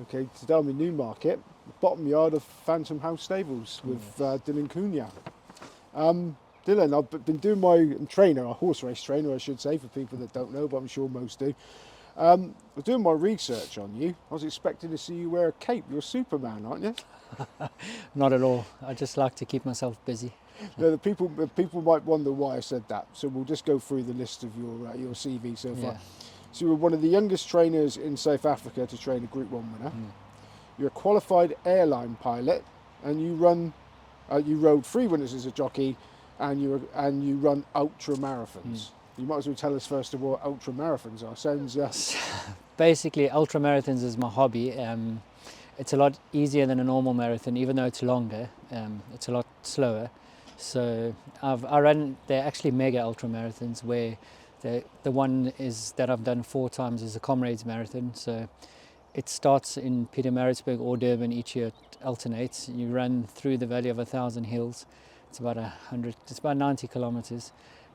Okay, today I'm in Newmarket, the bottom yard of Phantom House Stables with Dylan CUNHA. Dylan, I've been doing I'm trainer, a horse race trainer, I should say, for people that don't know, but I'm sure most do. I was doing my research on you. I was expecting to see you wear a cape. You're Superman, aren't you? Not at all. I just like to keep myself busy. No, the people might wonder why I said that. So we'll just go through the list of your CV so far. Yeah. So you were one of the youngest trainers in South Africa to train a Group 1 winner. Mm. You're a qualified airline pilot, and you rode 3 winners as a jockey, and you run ultra marathons. You might as well tell us first of all what ultra marathons are. Sounds Basically, ultra marathons is my hobby. It's a lot easier than a normal marathon, even though it's longer. It's a lot slower. So they're actually mega ultra marathons where the one is that I've done 4 times is a Comrades Marathon. So it starts in Pietermaritzburg or Durban each year. It alternates. You run through the Valley of 1,000 Hills. It's about 90 kilometers.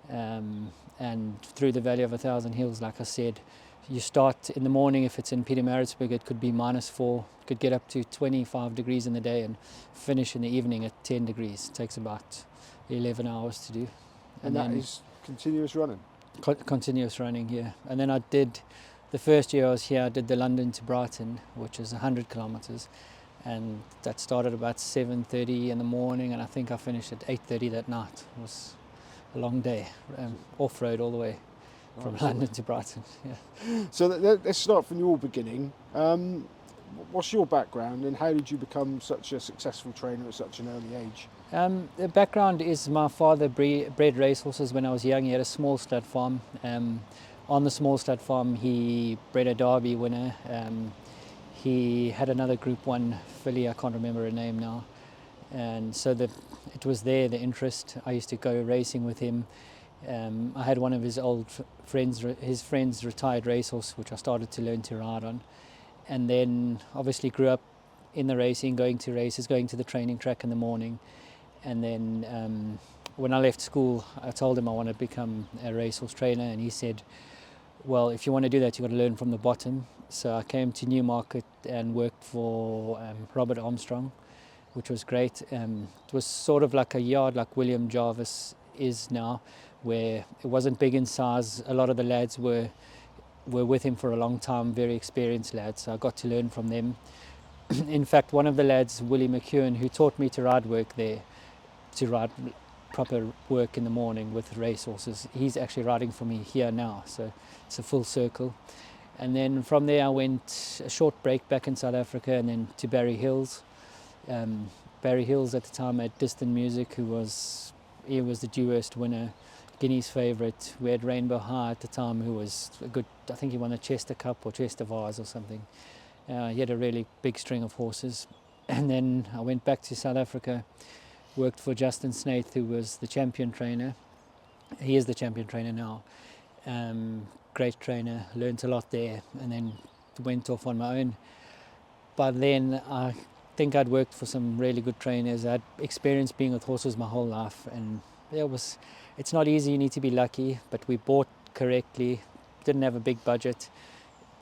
And through the Valley of 1,000 Hills, like I said, you start in the morning. If it's in Pietermaritzburg, it could be -4, could get up to 25 degrees in the day, and finish in the evening at 10 degrees. It takes about 11 hours to do. and that is continuous running. Continuous running, yeah. And then I did, the first year I was here, I did the London to Brighton, which is 100 kilometers. And that started about 7:30 in the morning, and I think I finished at 8:30 that night. It was a long day, off-road all the way from London to Brighton. Yeah. So let's start from your beginning. What's your background, and how did you become such a successful trainer at such an early age? The background is my father bred racehorses when I was young. He had a small stud farm. On the small stud farm, he bred a Derby winner. He had another Group 1 filly, I can't remember her name now. And so it was there, the interest. I used to go racing with him. I had one of his old friends, his friend's retired racehorse, which I started to learn to ride on. And then obviously grew up in the racing, going to races, going to the training track in the morning. And then when I left school, I told him I want to become a racehorse trainer, and he said, well, if you want to do that, you've got to learn from the bottom. So I came to Newmarket and worked for Robert Armstrong, which was great. It was sort of like a yard like William Jarvis is now, where it wasn't big in size. A lot of the lads were with him for a long time, very experienced lads, so I got to learn from them. In fact, one of the lads, Willie McEwen, who taught me to ride work there, to ride proper work in the morning with racehorses, he's actually riding for me here now, so it's a full circle. And then from there I went a short break back in South Africa, and then to Barry Hills. Barry Hills at the time had Distant Music, he was the Dewhurst winner, Guinea's favourite. We had Rainbow High at the time, who was a good, I think he won the Chester Cup or Chester Vase or something. He had a really big string of horses. And then I went back to South Africa, worked for Justin Snaith, who was the champion trainer. He is the champion trainer now. Great trainer, learnt a lot there, and then went off on my own. By then, I think I'd worked for some really good trainers. I'd experienced being with horses my whole life, and it's not easy, you need to be lucky, but we bought correctly, didn't have a big budget.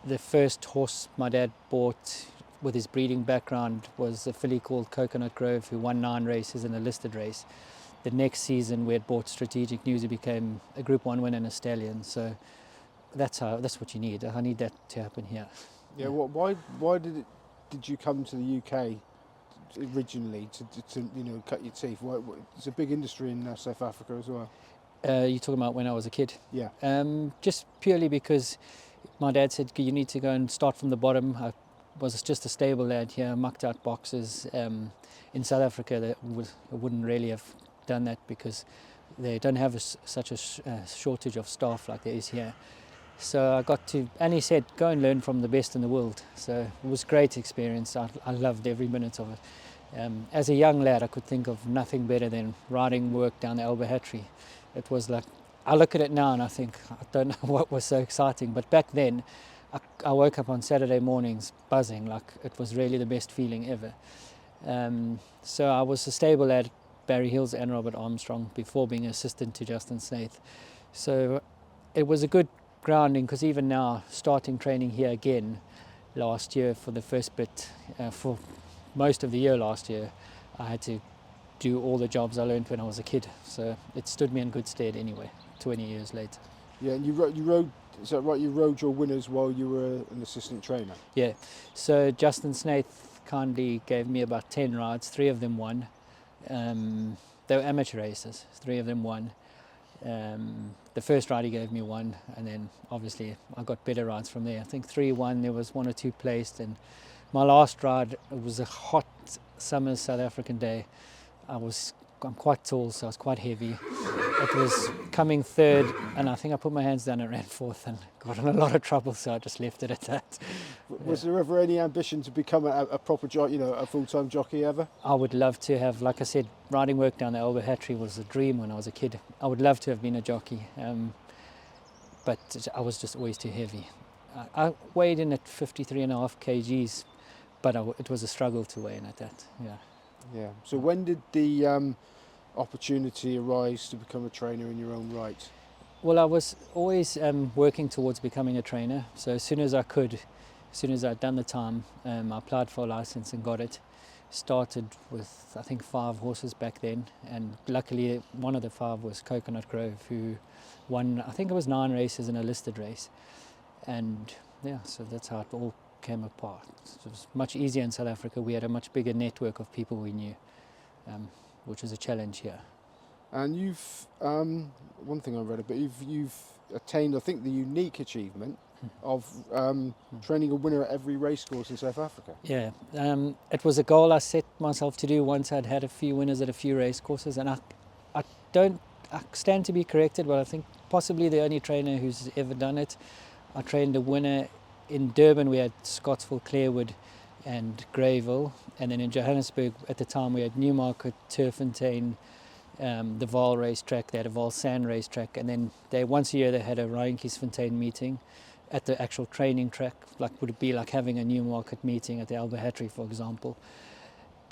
The first horse my dad bought with his breeding background was a filly called Coconut Grove, who won 9 races in a listed race. The next season we had bought Strategic News, who became a Group 1 winner and a stallion. So that's what you need. I need that to happen here. Yeah. Why did you come to the UK originally to cut your teeth? It's a big industry in South Africa as well. You're talking about when I was a kid? Yeah. Just purely because my dad said you need to go and start from the bottom. I was just a stable lad here, mucked out boxes. In South Africa, I wouldn't really have done that because they don't have such a shortage of staff like there is here. So I got to, and he said, go and learn from the best in the world. So it was a great experience. I loved every minute of it. As a young lad, I could think of nothing better than riding work down the Elbe Hatchery. It was like, I look at it now and I think, I don't know what was so exciting. But back then, I woke up on Saturday mornings buzzing, like it was really the best feeling ever. So I was a stable at Barry Hills and Robert Armstrong before being assistant to Justin Snaith. So it was a good grounding, because even now, starting training here again, last year for the first bit, for most of the year last year, I had to do all the jobs I learned when I was a kid. So it stood me in good stead anyway, 20 years later. Yeah, and you rode. Is that right? You rode your winners while you were an assistant trainer. Yeah. So Justin Snaith kindly gave me about 10 rides. 3 of them won. They were amateur races. 3 of them won. The first ride he gave me 1, and then obviously I got better rides from there. I think 3 won. There was 1 or 2 placed, and my last ride, it was a hot summer South African day. I'm quite tall, so I was quite heavy. It was coming third, and I think I put my hands down and ran fourth and got in a lot of trouble, so I just left it at that. Was there ever any ambition to become a proper jockey, a full-time jockey ever? I would love to have, like I said, riding work down the Albert Hatchery was a dream when I was a kid. I would love to have been a jockey, but I was just always too heavy. I weighed in at 53.5 kgs, but it was a struggle to weigh in at that, yeah. Yeah. So when did the opportunity arise to become a trainer in your own right? Well, I was always working towards becoming a trainer. So as soon as I could, as soon as I'd done the time, I applied for a license and got it. Started with, I think, 5 horses back then. And luckily, one of the 5 was Coconut Grove, who won, I think it was 9 races in a listed race. And yeah, so that's how it all came apart. It was much easier in South Africa. We had a much bigger network of people we knew, which was a challenge here. And you've, one thing I read about, you've attained, I think, the unique achievement of training a winner at every racecourse in South Africa. Yeah, it was a goal I set myself to do once I'd had a few winners at a few racecourses, and I stand to be corrected, but I think possibly the only trainer who's ever done it. I trained a winner in Durban. We had Scottsville, Clarewood and Greyville, and then in Johannesburg at the time we had Newmarket, Turffontein, the Vaal racetrack. They had a Vaal Sand racetrack, and then once a year they had a Rheinkiesfontein meeting at the actual training track, like would it be like having a Newmarket meeting at the Albert Hatchery, for example.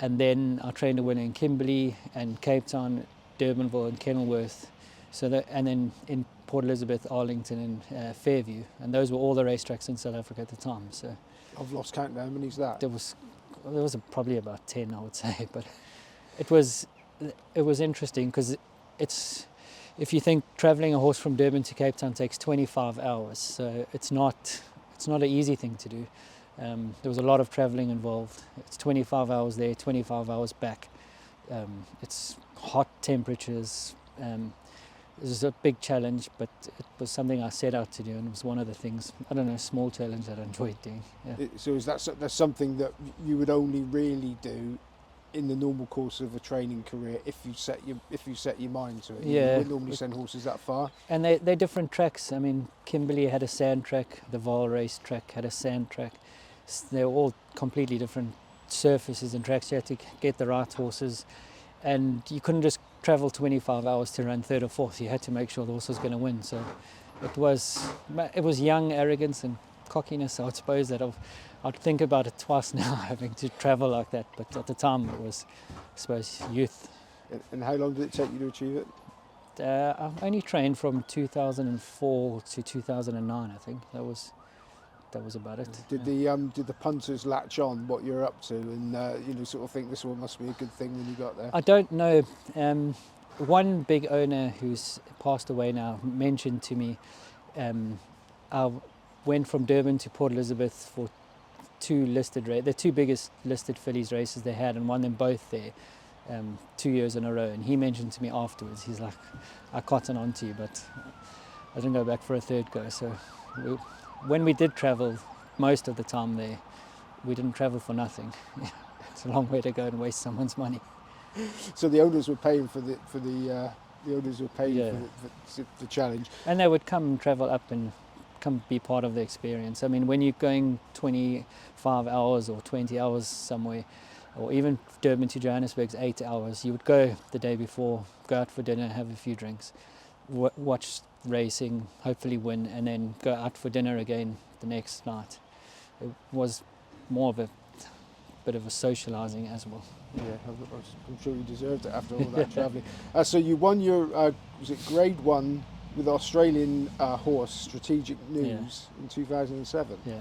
And then I trained a winner in Kimberley and Cape Town, Durbanville and Kenilworth. And then in Port Elizabeth, Arlington and Fairview, and those were all the racetracks in South Africa at the time. So I've lost count now. How many's that? there was probably about 10, I would say, but it was interesting because if you think traveling a horse from Durban to Cape Town takes 25 hours, so it's not an easy thing to do. There was a lot of traveling involved. It's 25 hours there, 25 hours back. It's hot temperatures. It was a big challenge, but it was something I set out to do, and it was one of the things, I don't know, small challenge that I enjoyed doing. Yeah. So that's something that you would only really do in the normal course of a training career if you set your mind to it? Yeah. You wouldn't normally send horses that far? And they're different tracks. I mean, Kimberley had a sand track, the Vaal race track had a sand track. They're all completely different surfaces and tracks. You had to get the right horses, and you couldn't just travel 25 hours to run third or fourth. You had to make sure the horse was going to win. So it was young arrogance and cockiness, I would suppose, that I'd think about it twice now, having to travel like that. But at the time it was, I suppose, youth. And how long did it take you to achieve it? I only trained from 2004 to 2009, I think. That was about it. Did the punters latch on what you're up to, and sort of think this one must be a good thing when you got there? I don't know. One big owner who's passed away now mentioned to me, I went from Durban to Port Elizabeth for the 2 biggest listed fillies races they had, and won them both there 2 years in a row. And he mentioned to me afterwards, he's like, I cotton on to you, but I didn't go back for a third go. So when we did travel most of the time there, we didn't travel for nothing. It's a long way to go and waste someone's money. So the owners were paying for the challenge. And they would come and travel up and come be part of the experience. I mean, when you're going 25 hours or 20 hours somewhere, or even Durban to Johannesburg's 8 hours, you would go the day before, go out for dinner, have a few drinks, watch racing, hopefully win, and then go out for dinner again the next night. It was more of a bit of a socialising as well. Yeah, I'm sure you deserved it after all that travelling. So you won your, was it Grade 1 with Australian horse, Strategic News, in 2007? Yeah.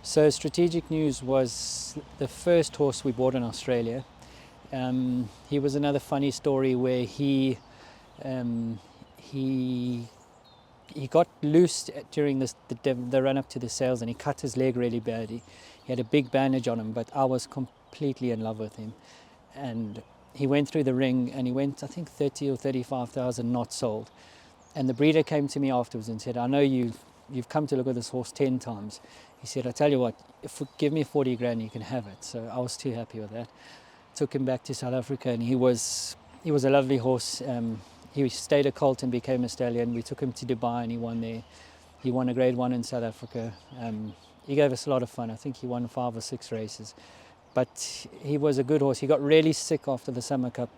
So Strategic News was the first horse we bought in Australia. He was another funny story where he got loose during the run up to the sales, and he cut his leg really badly. He had a big bandage on him, but I was completely in love with him. And he went through the ring, and he went, I think, 30 or 35,000 not sold. And the breeder came to me afterwards and said, I know you've come to look at this horse 10 times. He said, I tell you what, give me 40 grand, you can have it. So I was too happy with that. Took him back to South Africa, and he was a lovely horse. He stayed a colt and became a stallion. We took him to Dubai, and he won there. He won a grade 1 in South Africa. He gave us a lot of fun. I think he won 5 or 6 races. But he was a good horse. He got really sick after the Summer Cup,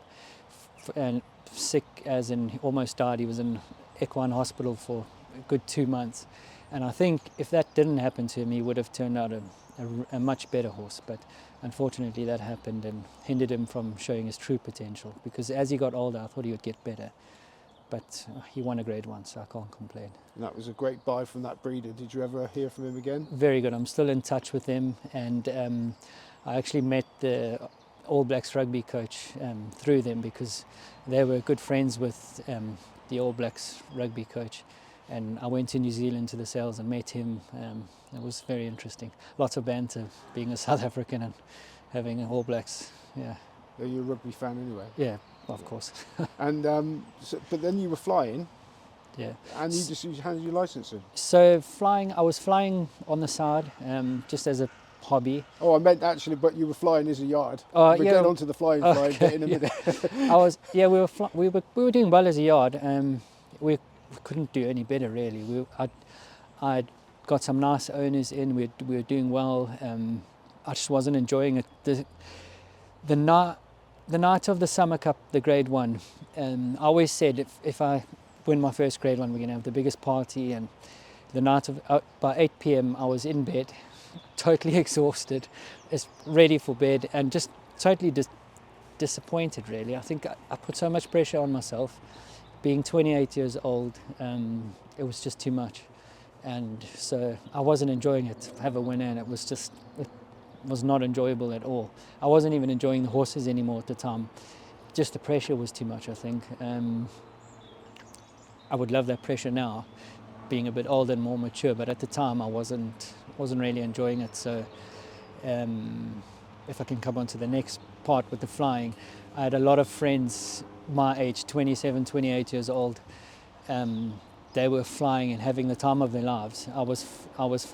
and sick as in almost died. He was in equine hospital for a good 2 months. And I think if that didn't happen to him, he would have turned out a much better horse. But unfortunately that happened and hindered him from showing his true potential, because as he got older I thought he would get better. But he won a grade 1, so I can't complain. And that was a great buy from that breeder. Did you ever hear from him again? Very good. I'm still in touch with him, and I actually met the All Blacks rugby coach through them, because they were good friends with the All Blacks rugby coach. And I went to New Zealand to the sales and met him. It was very interesting. Lots of banter, being a South African and having an All Blacks. Yeah. Are you a rugby fan anyway? Yeah, of course. And but then you were flying. Yeah. And you handed your license in. So I was flying on the side, just as a hobby. Oh, I meant actually, but you were flying as a yard. Oh, We're yeah. getting onto the flying side, getting a minute. We were doing well as a yard. We couldn't do any better, really. I'd got some nice owners in. We were doing well. I just wasn't enjoying it. The night of the Summer Cup, the grade 1, I always said if I win my first grade 1, we're going to have the biggest party. And the night of by 8 p.m. I was in bed, totally exhausted, ready for bed, and just totally disappointed, really. I think I put so much pressure on myself. Being 28 years old, it was just too much, and so I wasn't enjoying it. Have a winner, and it was not enjoyable at all. I wasn't even enjoying the horses anymore at the time. Just the pressure was too much, I think. I would love that pressure now, being a bit older and more mature, but at the time I wasn't really enjoying it. So if I can come on to the next part with the flying, I had a lot of friends my age, 27, 28 years old. They were flying and having the time of their lives. I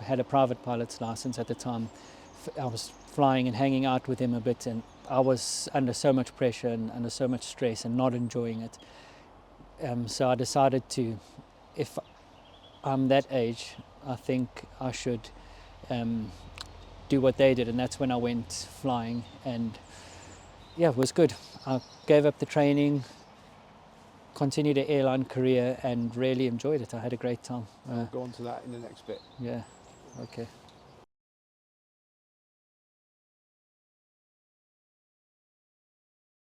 had a private pilot's license at the time. I was flying and hanging out with him a bit, and I was under so much pressure and under so much stress and not enjoying it. So I decided if I'm that age, I think I should do what they did, and that's when I went flying. And yeah, it was good. I gave up the training, continued an airline career, and really enjoyed it. I had a great time. We'll go on to that in the next bit. Yeah, okay.